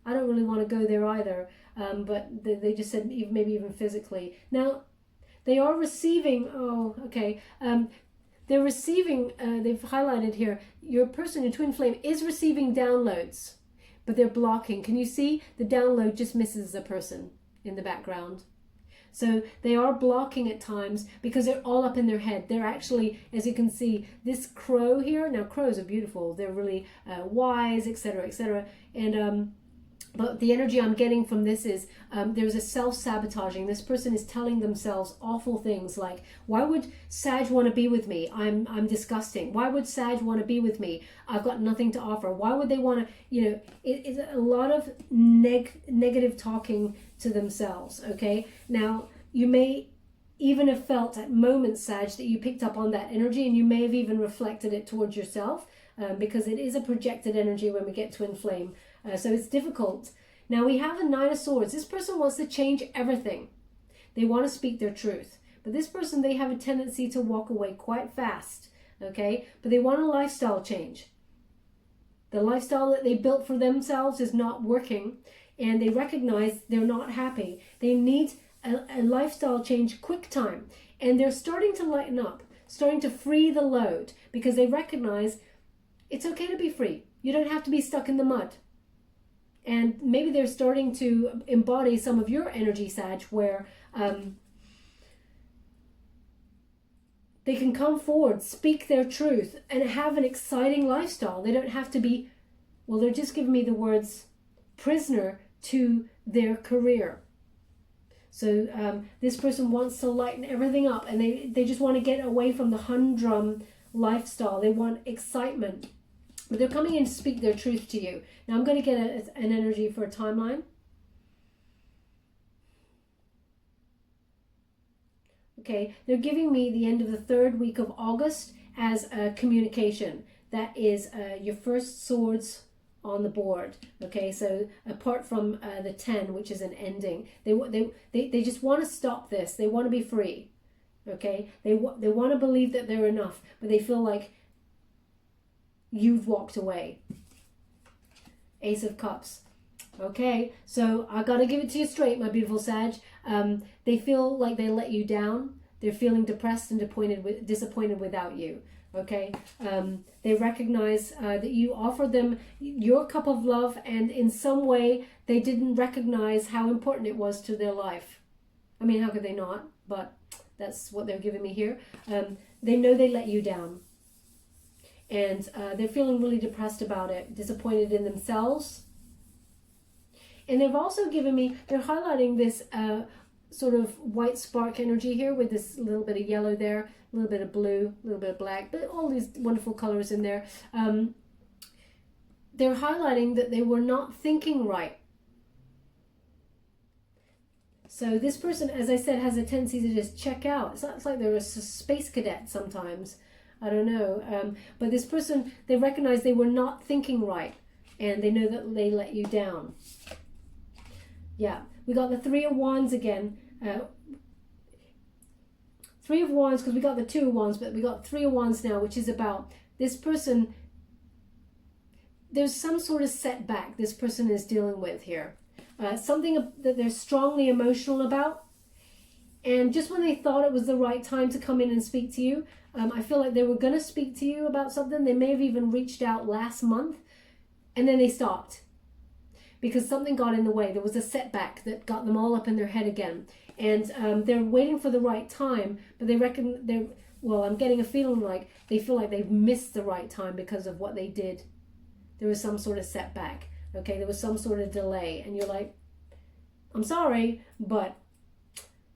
I don't really want to go there either, but they just said maybe even physically. Now, they are receiving, they're receiving, they've highlighted here, your person, your twin flame, is receiving downloads, but they're blocking. Can you see? The download just misses the person in the background. So they are blocking at times because they're all up in their head. They're actually, as you can see, this crow here, now crows are beautiful. They're really wise, etc., etc. And but the energy I'm getting from this is there's a self-sabotaging. This person is telling themselves awful things like, why would Sag want to be with me? I'm disgusting. Why would Sag want to be with me? I've got nothing to offer. Why would they want to, you know, it's a lot of negative talking to themselves, okay? Now, you may even have felt at moments, Sag, that you picked up on that energy, and you may have even reflected it towards yourself because it is a projected energy when we get twin flame. So it's difficult. Now we have a Nine of Swords. This person wants to change everything. They want to speak their truth. But this person, they have a tendency to walk away quite fast. Okay? But they want a lifestyle change. The lifestyle that they built for themselves is not working. And they recognize they're not happy. They need a lifestyle change quick time. And they're starting to lighten up. Starting to free the load. Because they recognize it's okay to be free. You don't have to be stuck in the mud. And maybe they're starting to embody some of your energy, Sag, where they can come forward, speak their truth, and have an exciting lifestyle. They don't have to be, well, they're just giving me the words prisoner to their career. So this person wants to lighten everything up, and they just want to get away from the humdrum lifestyle. They want excitement, but they're coming in to speak their truth to you. Now I'm going to get an energy for a timeline. Okay, they're giving me the end of the 3rd week of August as a communication. That is your first swords on the board. Okay, so apart from the 10, which is an ending, they just want to stop this. They want to be free. Okay, they want to believe that they're enough, but they feel like you've walked away. Ace of Cups. Okay, so I gotta give it to you straight, my beautiful Sag. They feel like they let you down. They're feeling depressed and disappointed without you. Okay, they recognize that you offered them your cup of love, and in some way they didn't recognize how important it was to their life. I mean, how could they not? But that's what they're giving me here. They know they let you down, and they're feeling really depressed about it, disappointed in themselves. And they've also given me, they're highlighting this sort of white spark energy here with this little bit of yellow there, a little bit of blue, a little bit of black, but all these wonderful colors in there. They're highlighting that they were not thinking right. So this person, as I said, has a tendency to just check out. It's like they're a space cadet sometimes. I don't know. But this person, they recognize they were not thinking right, and they know that they let you down. Yeah, we got the 3 of Wands again. 3 of Wands, because we got the 2 of Wands, but we got 3 of Wands now, which is about this person. There's some sort of setback this person is dealing with here. Something that they're strongly emotional about. And just when they thought it was the right time to come in and speak to you, I feel like they were going to speak to you about something. They may have even reached out last month, and then they stopped because something got in the way. There was a setback that got them all up in their head again. And they're waiting for the right time, but they reckon well, I'm getting a feeling like they feel like they've missed the right time because of what they did. There was some sort of setback. Okay, there was some sort of delay, and you're like, I'm sorry, but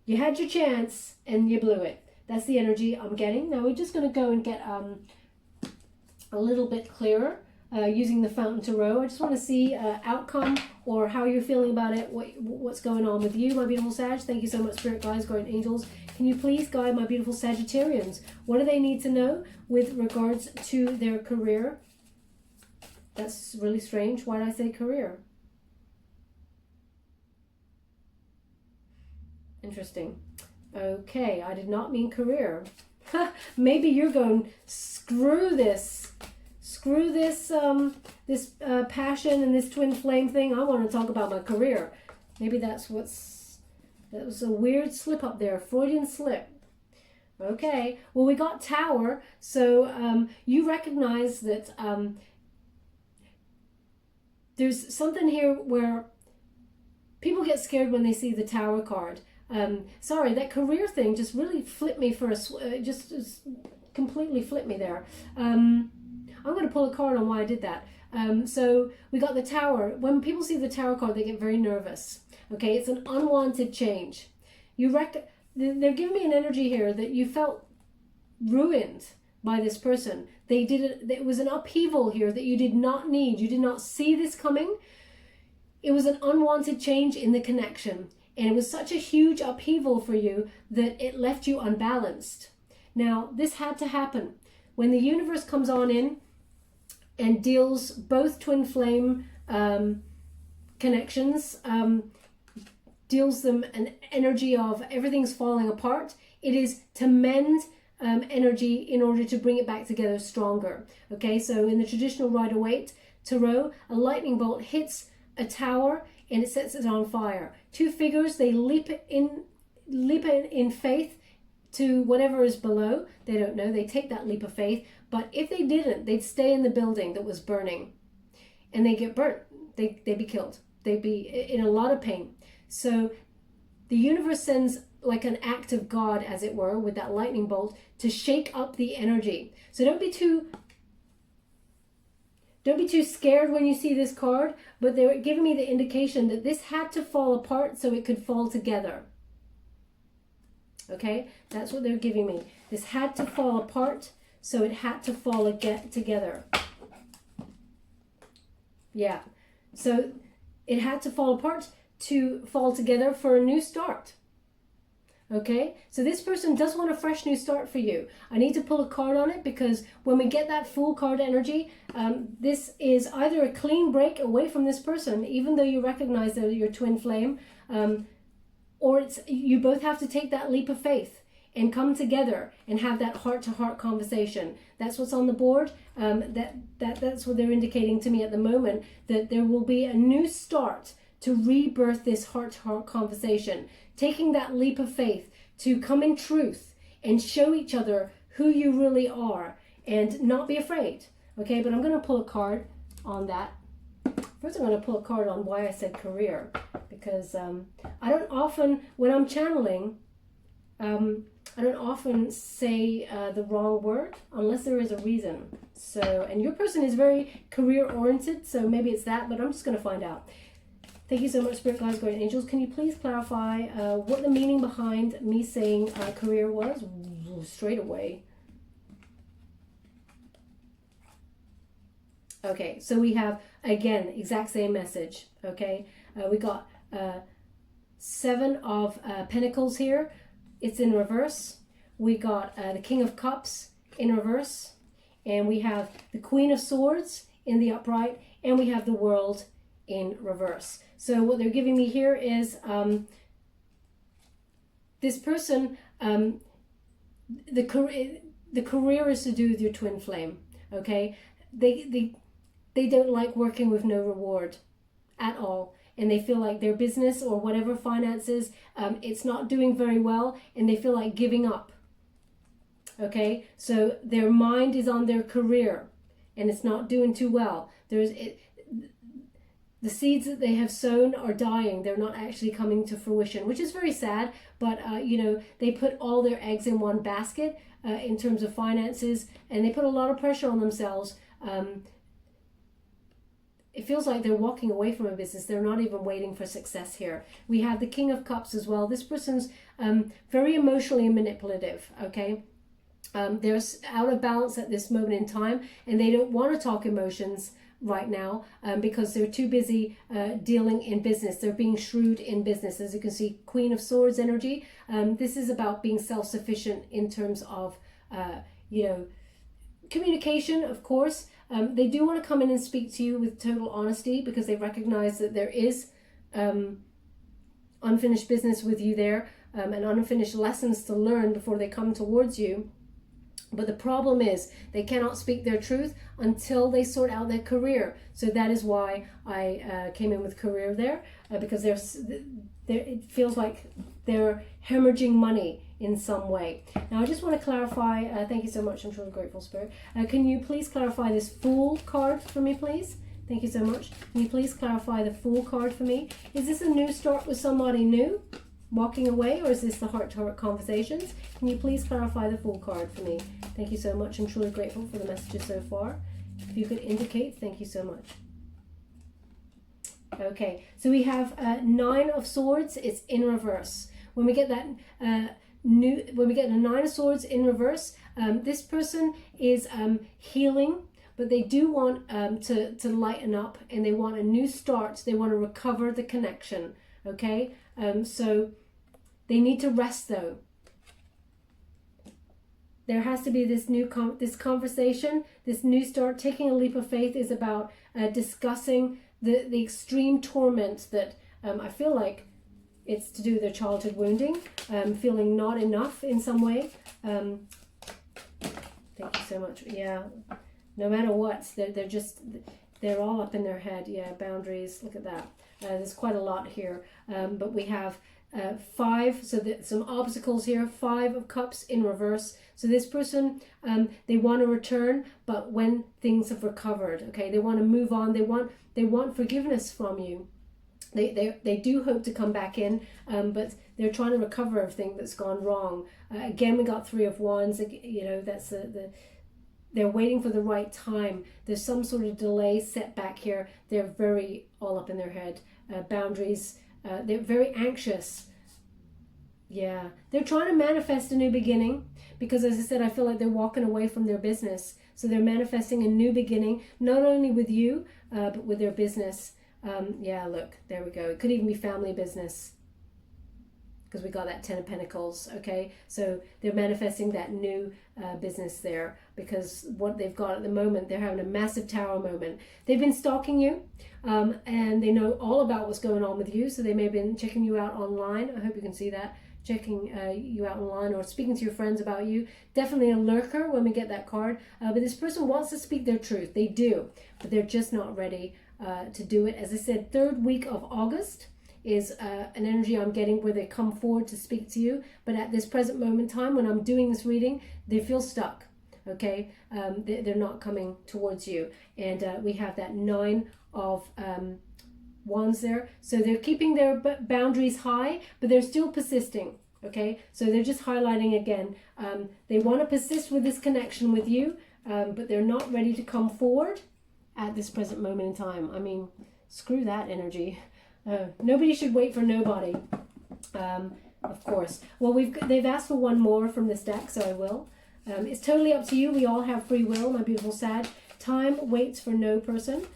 you had your chance and you blew it. That's the energy I'm getting. Now we're just going to go and get a little bit clearer using the Fountain Tarot. I just want to see outcome or how you're feeling about it, what's going on with you, my beautiful Sag. Thank you so much, Spirit Guides, Guardian Angels. Can you please guide my beautiful Sagittarians? What do they need to know with regards to their career? That's really strange. Why did I say career? Interesting. Okay, I did not mean career. Maybe you're going, screw this. Screw this this passion and this twin flame thing. I want to talk about my career. Maybe that was a weird slip up there, Freudian slip. Okay, well, we got Tower, so you recognize that there's something here where people get scared when they see the Tower card. Sorry, that career thing just really flipped me for just completely flipped me there. I'm going to pull a card on why I did that. So we got the Tower. When people see the Tower card, they get very nervous. Okay, it's an unwanted change. They're giving me an energy here that you felt ruined by this person. They did it. It was an upheaval here that you did not need. You did not see this coming. It was an unwanted change in the connection. And it was such a huge upheaval for you that it left you unbalanced. Now, this had to happen. When the universe comes on in and deals both twin flame connections, deals them an energy of everything's falling apart, it is to mend energy in order to bring it back together stronger. Okay, so in the traditional Rider-Waite Tarot, a lightning bolt hits a tower and it sets it on fire. Two figures, they leap in faith to whatever is below. They don't know. They take that leap of faith. But if they didn't, they'd stay in the building that was burning. And they get burnt. They'd be killed. They'd be in a lot of pain. So the universe sends like an act of God, as it were, with that lightning bolt to shake up the energy. So don't be too scared when you see this card, but they're giving me the indication that this had to fall apart so it could fall together. Okay, that's what they're giving me. This had to fall apart so it had to fall together. Yeah, so it had to fall apart to fall together for a new start. Okay, so this person does want a fresh new start for you. I need to pull a card on it because when we get that Fool card energy, this is either a clean break away from this person, even though you recognize that you're twin flame, or it's you both have to take that leap of faith and come together and have that heart-to-heart conversation. That's what's on the board. That's what they're indicating to me at the moment, that there will be a new start to rebirth this heart-to-heart conversation, taking that leap of faith to come in truth and show each other who you really are and not be afraid. Okay, but I'm going to pull a card on that. First, I'm going to pull a card on why I said career, because I don't often, when I'm channeling, I don't often say the wrong word unless there is a reason. So, and your person is very career-oriented, so maybe it's that, but I'm just going to find out. Thank you so much, Spirit Guides, Guardian Angels. Can you please clarify what the meaning behind me saying career was? Straight away. Okay, so we have, again, exact same message, okay? We got 7 of Pentacles here. It's in reverse. We got the King of Cups in reverse. And we have the Queen of Swords in the upright. And we have the World in reverse. So what they're giving me here is this person, the career is to do with your twin flame, okay? They don't like working with no reward at all. And they feel like their business or whatever finances, it's not doing very well, and they feel like giving up. Okay, so their mind is on their career, and it's not doing too well. The seeds that they have sown are dying. They're not actually coming to fruition, which is very sad. But you know, they put all their eggs in one basket in terms of finances, and they put a lot of pressure on themselves. It feels like they're walking away from a business. They're not even waiting for success here. We have the King of Cups as well. This person's very emotionally manipulative, okay? They're out of balance at this moment in time, and they don't want to talk emotions right now because they're too busy dealing in business. They're being shrewd in business. As you can see, Queen of Swords energy. This is about being self-sufficient in terms of, you know, communication, of course. They do want to come in and speak to you with total honesty because they recognize that there is unfinished business with you there and unfinished lessons to learn before they come towards you. But the problem is they cannot speak their truth until they sort out their career. So that is why I came in with career there, because it feels like they're hemorrhaging money in some way. Now I just want to clarify, thank you so much, I'm truly grateful, Spirit. Can you please clarify this Fool card for me, please? Thank you so much. Can you please clarify the Fool card for me? Is this a new start with somebody new walking away, or is this the heart-to-heart conversations? Can you please clarify the Fool card for me? Thank you so much. I'm truly grateful for the messages so far. If you could indicate, thank you so much. Okay, so we have 9 of Swords. It's in reverse. When we get that when we get the 9 of Swords in reverse, this person is healing, but they do want to lighten up, and they want a new start. They want to recover the connection. Okay, so they need to rest though. There has to be this new this conversation, this new start. Taking a leap of faith is about discussing the extreme torment that I feel like it's to do with their childhood wounding, feeling not enough in some way. Thank you so much. Yeah, no matter what, they're all up in their head. Yeah, boundaries. Look at that. There's quite a lot here, but we have 5, so some obstacles here. 5 of Cups in reverse. So this person, they want to return, but when things have recovered, okay, they want to move on. They want forgiveness from you. They do hope to come back in, but they're trying to recover everything that's gone wrong. Again, we got Three of Wands. You know, that's they're waiting for the right time. There's some sort of delay, setback here. They're very all up in their head. Boundaries. They're very anxious. Yeah, they're trying to manifest a new beginning because, as I said, I feel like they're walking away from their business. So they're manifesting a new beginning, not only with you, but with their business. Yeah, look, there we go. It could even be family business because we got that Ten of Pentacles, okay? So they're manifesting that new business there because what they've got at the moment, they're having a massive tower moment. They've been stalking you and they know all about what's going on with you. So they may have been checking you out online. I hope you can see that. Checking you out online or speaking to your friends about you. Definitely a lurker when we get that card. But this person wants to speak their truth. They do, but they're just not ready to do it. As I said, 3rd week of August is an energy I'm getting where they come forward to speak to you. But at this present moment in time, when I'm doing this reading, they feel stuck. Okay, they're not coming towards you. And we have that 9 of Wands there. So they're keeping their boundaries high, but they're still persisting. Okay, so they're just highlighting again. They want to persist with this connection with you, but they're not ready to come forward at this present moment in time. I mean, screw that energy. Nobody should wait for nobody. Of course. Well, they've asked for one more from this deck, so I will. It's totally up to you. We all have free will, my beautiful Sag. Time waits for no person.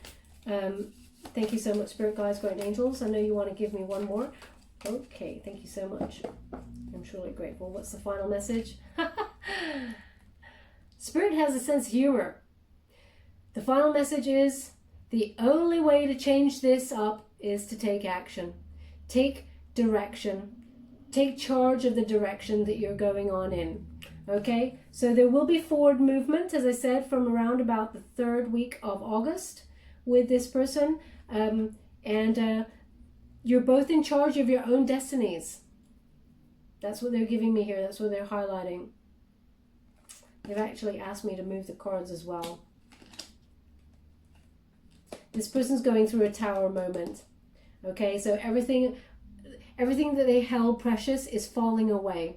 Thank you so much, Spirit Guides, Guardian Angels. I know you want to give me one more. Okay, thank you so much. I'm truly grateful. What's the final message? Spirit has a sense of humor. The final message is the only way to change this up is to take action. Take direction. Take charge of the direction that you're going on in. Okay, so there will be forward movement, as I said, from around about the 3rd week of August with this person. You're both in charge of your own destinies. That's what they're giving me here. That's what they're highlighting. They've actually asked me to move the cards as well. This person's going through a tower moment. Okay, so everything that they held precious is falling away.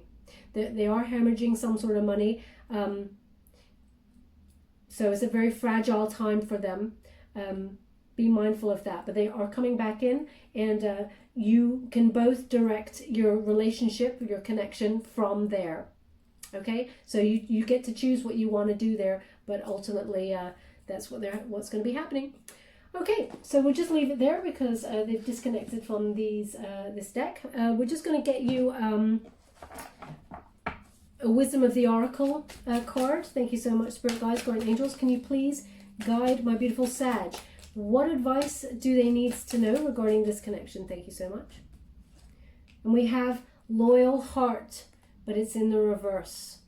They are hemorrhaging some sort of money. So it's a very fragile time for them. Be mindful of that. But they are coming back in, and you can both direct your relationship, your connection from there. Okay, so you get to choose what you want to do there, but ultimately that's what's going to be happening. Okay, so we'll just leave it there because they've disconnected from this deck. We're just going to get you a Wisdom of the Oracle card. Thank you so much, Spirit Guides, Guardian Angels. Can you please guide my beautiful Sag? What advice do they need to know regarding this connection? Thank you so much. And we have Loyal Heart, but it's in the reverse.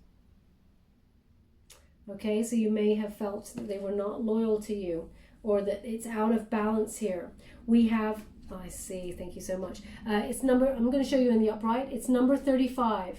Okay, so you may have felt that they were not loyal to you, or that it's out of balance here. We have, I see, thank you so much. I'm going to show you in the upright. It's number 35.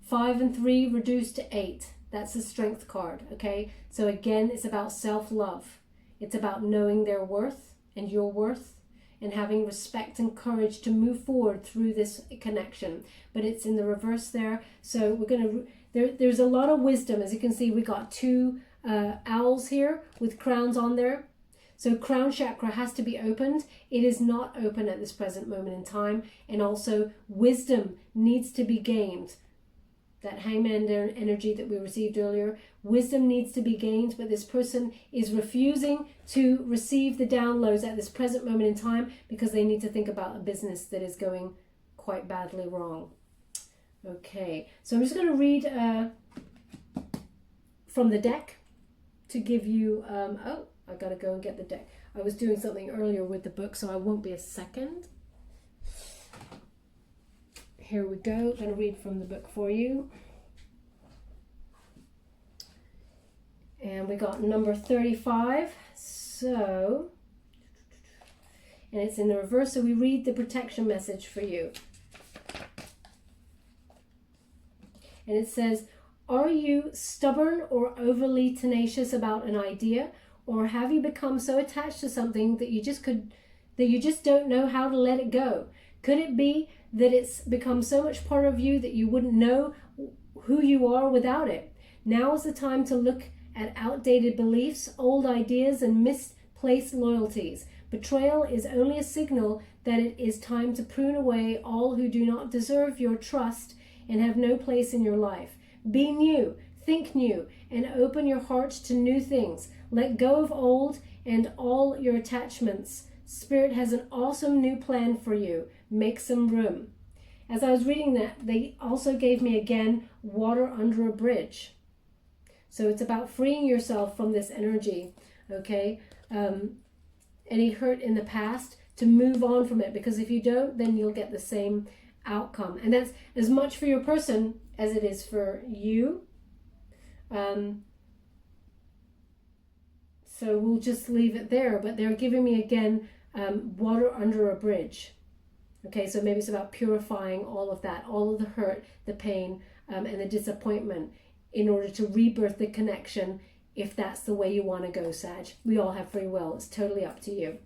5 and 3 reduced to 8. That's a strength card, okay? So again, it's about self-love. It's about knowing their worth and your worth and having respect and courage to move forward through this connection. But it's in the reverse there. So we're going to, there's a lot of wisdom. As you can see, we got 2 owls here with crowns on there. So crown chakra has to be opened. It is not open at this present moment in time. And also wisdom needs to be gained. That hangman energy that we received earlier. Wisdom needs to be gained, but this person is refusing to receive the downloads at this present moment in time because they need to think about a business that is going quite badly wrong. Okay, so I'm just going to read from the deck to give you... oh, I got to go and get the deck. I was doing something earlier with the book, so I won't be a second. Here we go. I'm going to read from the book for you. And we got number 35. So, and it's in the reverse. So we read the protection message for you. And it says, are you stubborn or overly tenacious about an idea? Or have you become so attached to something that you just that you just don't know how to let it go? Could it be that it's become so much part of you that you wouldn't know who you are without it? Now is the time to look at outdated beliefs, old ideas, and misplaced loyalties. Betrayal is only a signal that it is time to prune away all who do not deserve your trust and have no place in your life. Be new, think new, and open your heart to new things. Let go of old and all your attachments. Spirit has an awesome new plan for you. Make some room. As I was reading that, they also gave me again water under a bridge. So it's about freeing yourself from this energy, okay? Any hurt in the past, to move on from it, because if you don't, then you'll get the same outcome. And that's as much for your person as it is for you. So we'll just leave it there, but they're giving me again water under a bridge. Okay, so maybe it's about purifying all of that, all of the hurt, the pain, and the disappointment in order to rebirth the connection, if that's the way you want to go, Sag. We all have free will. It's totally up to you.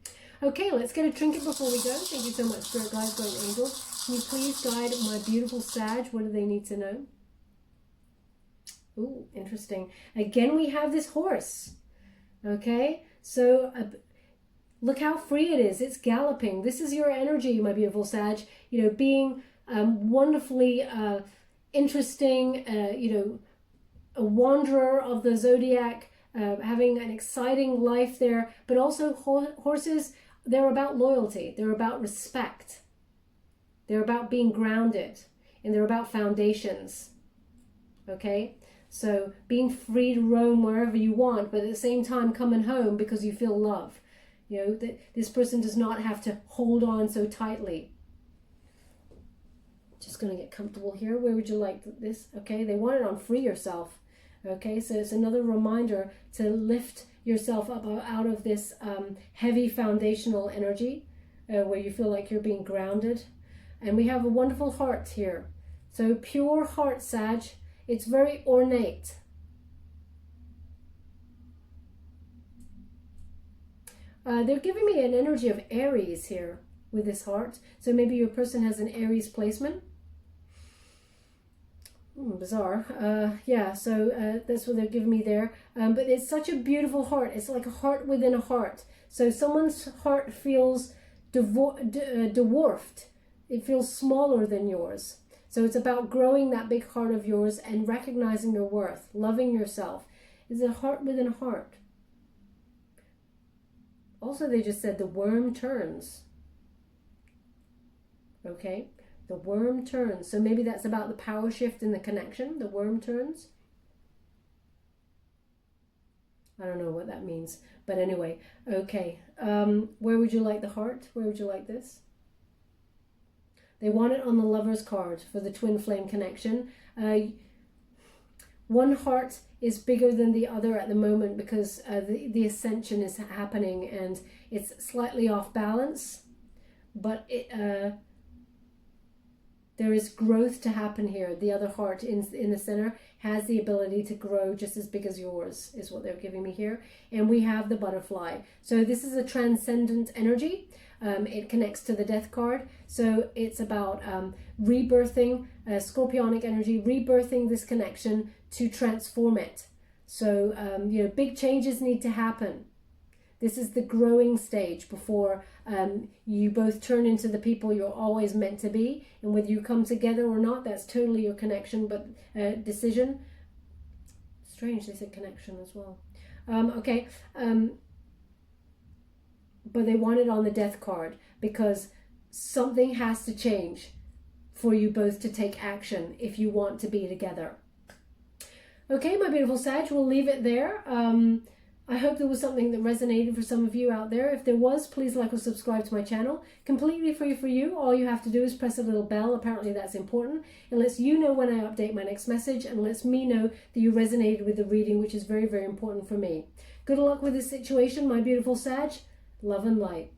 Okay, let's get a trinket before we go. Thank you so much, Spirit Guides, Guardian Angels. Can you please guide my beautiful Sag? What do they need to know? Ooh, interesting. Again, we have this horse. Okay, so look how free it is. It's galloping. This is your energy, my beautiful Sag. You know, being wonderfully interesting, you know, a wanderer of the Zodiac, having an exciting life there. But also horses, they're about loyalty. They're about respect. They're about being grounded. And they're about foundations. Okay? So being free to roam wherever you want, but at the same time coming home because you feel love. You know, that this person does not have to hold on so tightly. Just going to get comfortable here. Where would you like this? Okay, they want it on free yourself. Okay, so it's another reminder to lift yourself up out of this heavy foundational energy where you feel like you're being grounded. And we have a wonderful heart here. So pure heart, Sag. It's very ornate. They're giving me an energy of Aries here with this heart. So maybe your person has an Aries placement. Bizarre. Yeah, so that's what they're giving me there. But it's such a beautiful heart. It's like a heart within a heart. So someone's heart feels dwarfed. It feels smaller than yours. So it's about growing that big heart of yours and recognizing your worth, loving yourself. It's a heart within a heart. Also, they just said the worm turns. Okay, the worm turns. So maybe that's about the power shift in the connection. The worm turns. I don't know what that means. But anyway, okay. Where would you like the heart? Where would you like this? They want it on the Lover's card for the twin flame connection. One heart is bigger than the other at the moment because the ascension is happening and it's slightly off balance. But there is growth to happen here. The other heart in the center has the ability to grow just as big as yours, is what they're giving me here. And we have the butterfly. So this is a transcendent energy. It connects to the death card. So it's about rebirthing, scorpionic energy, rebirthing this connection to transform it. So, you know, big changes need to happen. This is the growing stage before you both turn into the people you're always meant to be. And whether you come together or not, that's totally your connection, but decision. Strange, they said connection as well. Okay. But they want it on the death card because something has to change for you both to take action if you want to be together. Okay, my beautiful Sag, we'll leave it there. I hope there was something that resonated for some of you out there. If there was, please like or subscribe to my channel. Completely free for you. All you have to do is press a little bell. Apparently that's important. It lets you know when I update my next message and lets me know that you resonated with the reading, which is very, very important for me. Good luck with this situation, my beautiful Sag. Love and light.